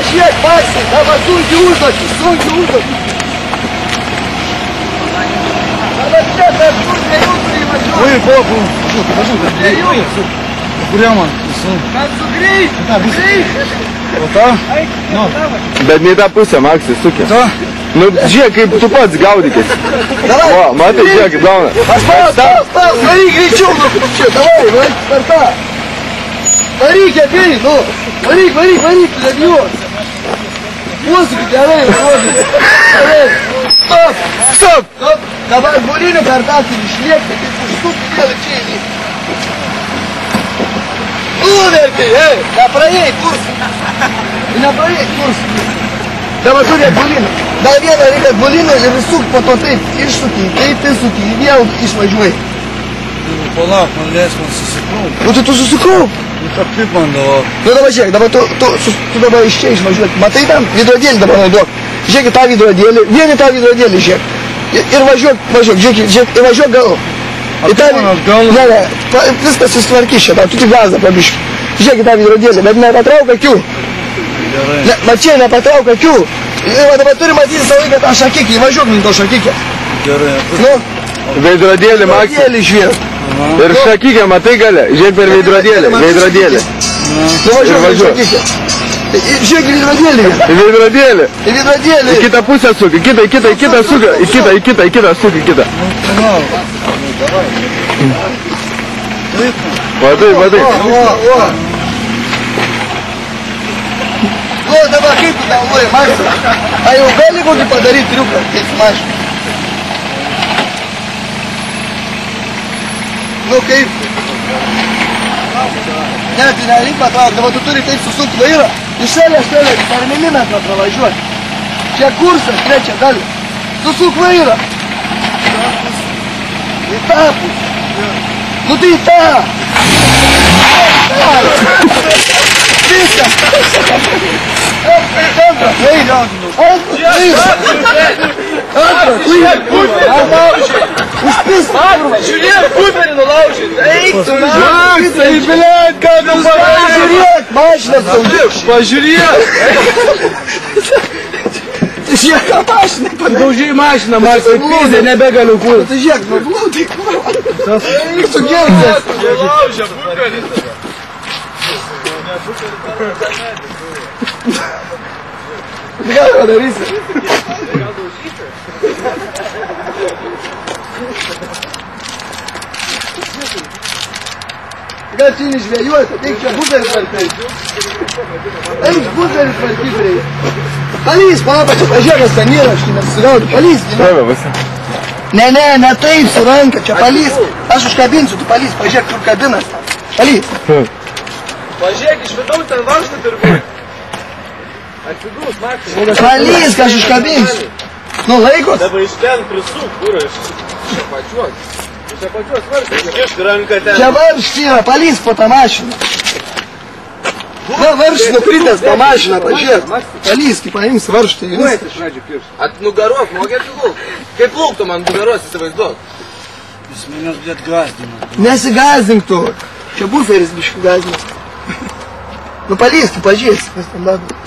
žiūrėk, Maksai, dabar sunkiai užduoti. Dabar čia, per kur dviejų turi važiuoti. Oi, bobu, Dviejų. kuriam man? Kad sugrįžt. O ta? Nu. Bet ne į tą pusę, Maksai, sukė. Ta? Nu, žiūrėk, kaip tu pats gaudykis. Va, matai, žiūrėk, kaip gauna. Stas, varyk greičiau, nu, čia, davai, per tą. Varyk, ateini, nu, varyk, tu nebijos. Mūsų, gerai, Stop! Dabar burinių per tą turi išliekti, kaip užsukti vėl čia įlyti. Nuverti, nepraėjai kursą. Dabar turi atbuliną. Dar vieną reikia atbuliną ir suk po to taip išsuki, taip įsuki, vėl išvažiuoji. Palauk, man leis man susikaup. Nu tai tu susikaup. Nu kaip man dabar. Nu dabar žiūrėk, dabar tu dabar iš čia išvažiuoji. Matai tam, vidrodėlį dabar naudok. Žiūrėk tą vidrodėlį, vieni tą vidrodėlį žiūrėk. Ir važiuok, žiūrėk, ir važiuok galu. A tu man aš galu? Ne, viskas susitvarkys čia, tu tik gazą pabiški. Žiūrėk tą vidrodėlį, bet nepatrauk akių. Gerai. Va čia nepatrauk akių. Ir dabar turi matyti savo laiką tą šakikį, įvažiuok link to šakikį. Gerai. Nu, Veidrodėlį, Maksai. vidrodėlį žiūrėk. Ir šakykę, matai gale, žiūrėk per veidrodėlį. Nu važiuok link šakikį. Žiūrėk į vidrodėlį. Į veidrodėlį. Į vidrodėlį. Į kitą pusę suk, į kitą suk, į kitą suk, į kitą. Vadai. Nu, dabar kaip tu galvoji, Maksai? Ar jau gali kokį padaryti triuką, kaip su mašina? Nu kaip? Ne, tai nereik patraukti, dabar tu turi taip susukti vairą. Iš šalia, per milimetrą pravažiuoti. Čia kursas, trečia dalį. Susuk vairą. Į tą pusę. Nu tai į tą. Viskas. Antras, Žiūrėk, buferį nulaužyt, eik tu Maksai, blėt, ką tu padarė? Žiūrėk, mašinas daužiau. Pažiūrėk. Žiūrėk, ką mašiną Daužiai mašiną, Maksai, pizė, nebegaliu kūrti. Tai žiūrėk, nu glūdai. Eik tu gelbės. Nulaužė buferį. Ką padarysi? Gal čia nežvėjuoti, eik čia buferį tvarkyti. Eik buferį tvarkyti reikia. Palys, papa, čia pažiūrės tą nėraštį, nesusigauti. Palys, ne, ne taip su ranka, čia palys. Aš užkabinsiu, tu palys, pažiūrėk, kur kabinas. Palys. Pažiūrėk, iš vidaus ten varžtų turbūt. Atsidūs, Maksai. Palys, ką aš užkabinsiu. Nu, laikos. Dabar iš ten prisuk, kur iš čia pačiuos. Iš čia pačiuos varžtų. Iškišk ranką ten. Čia varšti yra, palys po tą mašiną. Na, varšti nukritęs tą mašiną, pažiūrėk. Palys, kaip paims varštį. At nugaros, mokė atsigluk. Kaip lūktų man nugaros įsivaizduok. Jis manęs blėt gazdina. Nesigazink tu. Čia buferis biškių gazinas. Nu, palys, tu pažiūrėsi, kas tam dada.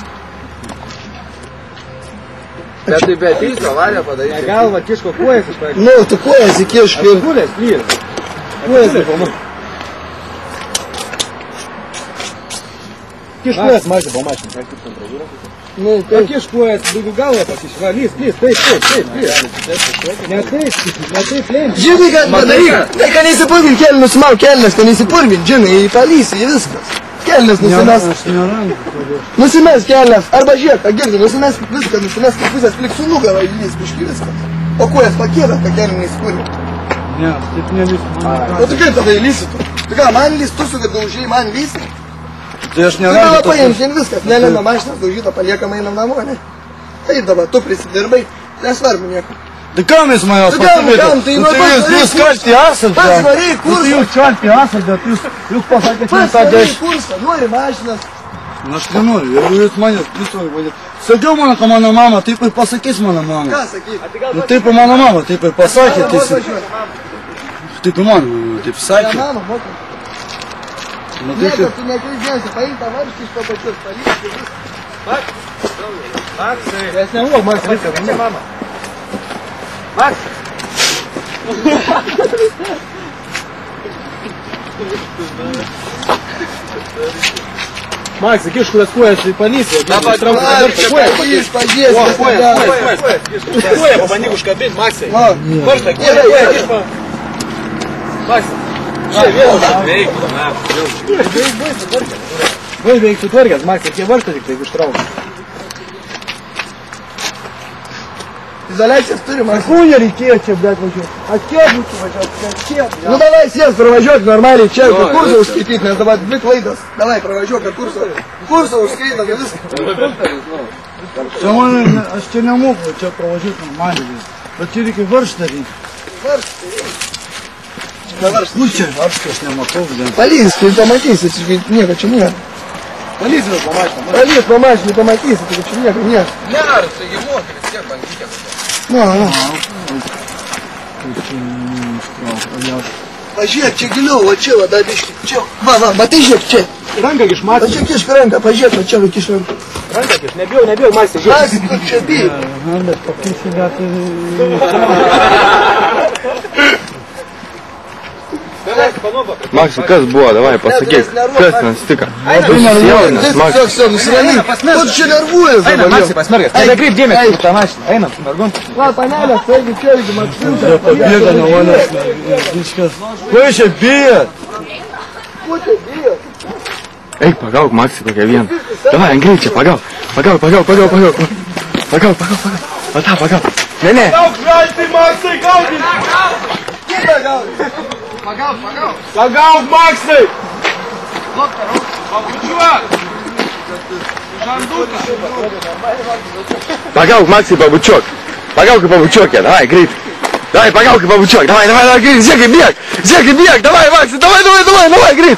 Bet tai be ateis avariją padaryti. Galva kiško kojas iš paėdė. Nu, tu kojas įkišk ir... Kulės, lyras. Kojas įkišk. Kiš kojas mažą pamašinį. Nu, taip. Kiš kojas, daugiau galvą pasišva. Lys, taip. Ne taip, lėmė. Žinai, ką padaryk. Tai, kad neįsipurvint kelį, nusimauk kelnes, kad neįsipurvint, žinai, į palysį, į viskas. Kelnes nusimes. Nusimes kelnes. Arba žiūrėk, girdi, nusimes viską, nusimes kaip pusės plik su nugara įlys, biški viskas. O kojas pakėda, kad kelį neįsipurvint. Ne, taip nelys. O tu kaip tada įlysi tu? Tai ką, man lys, tu sugadaužiai, man lysi? Tai aš Tu gal neradau. paimsim viskas, nelena mašinas daužyta, paliekam einam namo, ne? Taip dabar, tu prisidirbai, nesvarbu nieko. Tai kam jis manęs Tai kam, pasibėdė? tai Nu, nuo tai pats jūs varyk kalti esat, Pats čia. varyk Nu, tai jūs kalti esat, bet jūs pasakėte man Pats tą varai dešimtą. kursą, nori mašinas. Nu, aš nenoriu, jeigu jūs manęs pristojai vadėt. Sakiau mano, kad mano mama, taip ir pasakys mano mama. Ką sakyti? Nu, taip ir mano mama, taip ir pasakė. Taip ir mano, taip sakė. Mama, moka. Nu, Ne, taip ir... kad tu nekreipdėsi, paimk tą varštį iš to pačios, palikti viską. Maksai. Jas nemoku, Maksai, viską, ne mama. Maksai. Макс, kiš kurias kojas į policiją. Давай, Kojas padės. Koją pabandyk užkabinti, Maksai. Varštą, koją kiš pa... Maksai. Čia vėl veik, na. Vai veik sutvarkęs, Maksai, tie varštą tik taip ištraukia. Izoliacijas turi, Maksai. Kū nereikėjo čia, blėt, važiuoti. Atkiek būtų važiuoti, Nu, davai, sės, pravažiuok normaliai čia, kad kursą užskaityti, nes dabar 2 klaidos. Davai, pravažiuok, kad kursą užskaitą, kad viską. Čia man, aš čia nemoku, čia pravažiuoti normaliai. Bet čia reikia varštą daryti. Nu čia varštą aš nematau, blėt. Palys, tai pamatysi, nieko čia nėra. Palys vėl pamašinę. Palys, pamašinį, pamatysi, tai čia nieko nėra. Nėra, tai moteris tiek bandykė. Pažiūrėk, čia giliau, va čia, va, dar biškį, čia, va, matai, žiūrėk, čia. Ranką kiš, Maksai. Va čia kišk ranką, pažiūrėk, va čia, va kišk ranką. Ranką kiš, nebijau, Maksai, žiūrėk. Maksai, tu čia bijai. Bet pakysi metai... Maksai, kas buvo, davai, pasakyk, kas ten stika? Tu susijaudinęs, Maksai. Все, nusiramink. Tu čia nervuojas dabar. Maksai, pasmergęs. Nebekreip dėmesį į tą mašiną. Einam, su mergum. Va, panelė, taigi čia, irgi, Maksim. Pabėga nuo manęs, viskas. Ko čia bijat? Ko čia bijai? Eik, pagauk, Maksai, kokią vieną. Davai, ant greičio, pagauk. Pagauk. Va tą, pagauk. Ne. Daug žalti, Maksai, gaudyk. Kitą gaudai. Pagauk. Pagauk, Maksai. Pabučiuok. Žanduką. Pagauk, Maksai, pabučiuok. Pagauk, pabučiuok ją, davai, greit. Davai, pagauk, pabučiuok. Davai, greit, žiūrėk, bieg. Davai, Maksai, davai, greit.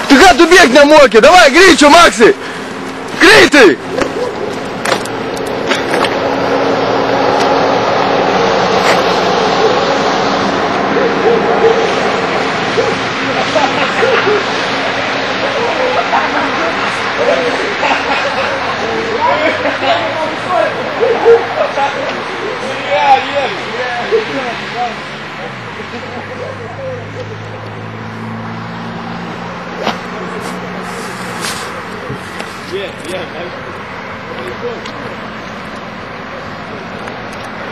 Tu ką tu bieg nemoki? Davai, greičiau, Maksai. Greitai.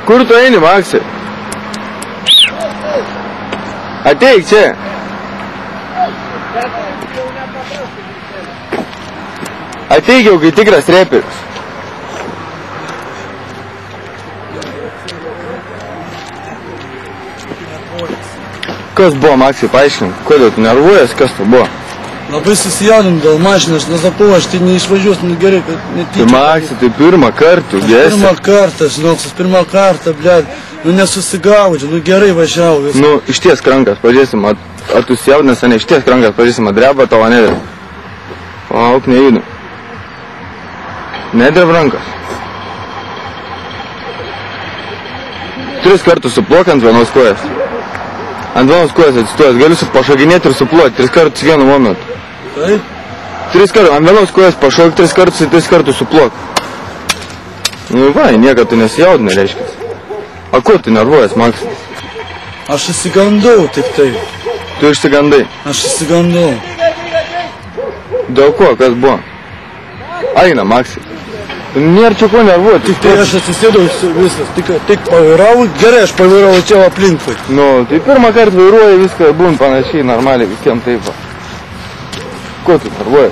Kur tu eini, Maksai? Ateik čia. Ateik jau, kai tikras reperis. Kas buvo, Maksai, paaiškink, kodėl tu nervuojas, kas tu buvo? Labai susijaudinau dėl mašinos, nesakau, aš tai neišvažiuosiu, nu gerai, kad netyčia. Tai, Maksai, tai pirmą kartą, gėsi. Pirmą kartą, blėt, nu nesusigaudžiu, nu gerai važiavau. Nu, išties rankas, pažiūrėsim, ar tu susijaudinęs, ar ne išties rankas, pažiūrėsim, dreba tavo nedreba. Auk, nejudu. Nedreba rankas. 3 kartus suplok ant vienos kojas. Ant vienos kojas atsistojęs, gali pašokinėti ir suploti 3 kartus vienu momentu. Taip? 3 kartus, ant vienos kojas pašok 3 kartus ir 3 kartus suplok. Nu va, niekad tu nesijaudinai, reiškia. A ko tu nervuojas, Maksai? Aš įsigandau tik tai. Tu išsigandai. Aš įsigandau. Dėl ko, kas buvo? Aina, Maksai. Nėra čia ko nervuoti. Tik tai aš atsisėdau viskas, tik pavairavau, gerai aš pavairavau čia aplinkui. Nu, tai pirmą kartą vairuoji viską, būn panašiai, normaliai, visiems taip. Ko tu nervuoji?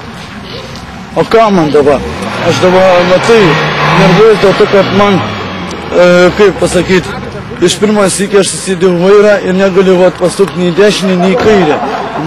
O ką man dabar? Aš dabar, matai, nervuoju dėl to, kad man, kaip pasakyti, iš pirmas iki aš susėdėjau vairą ir negaliu pasukti nei į dešinę, nei į kairę.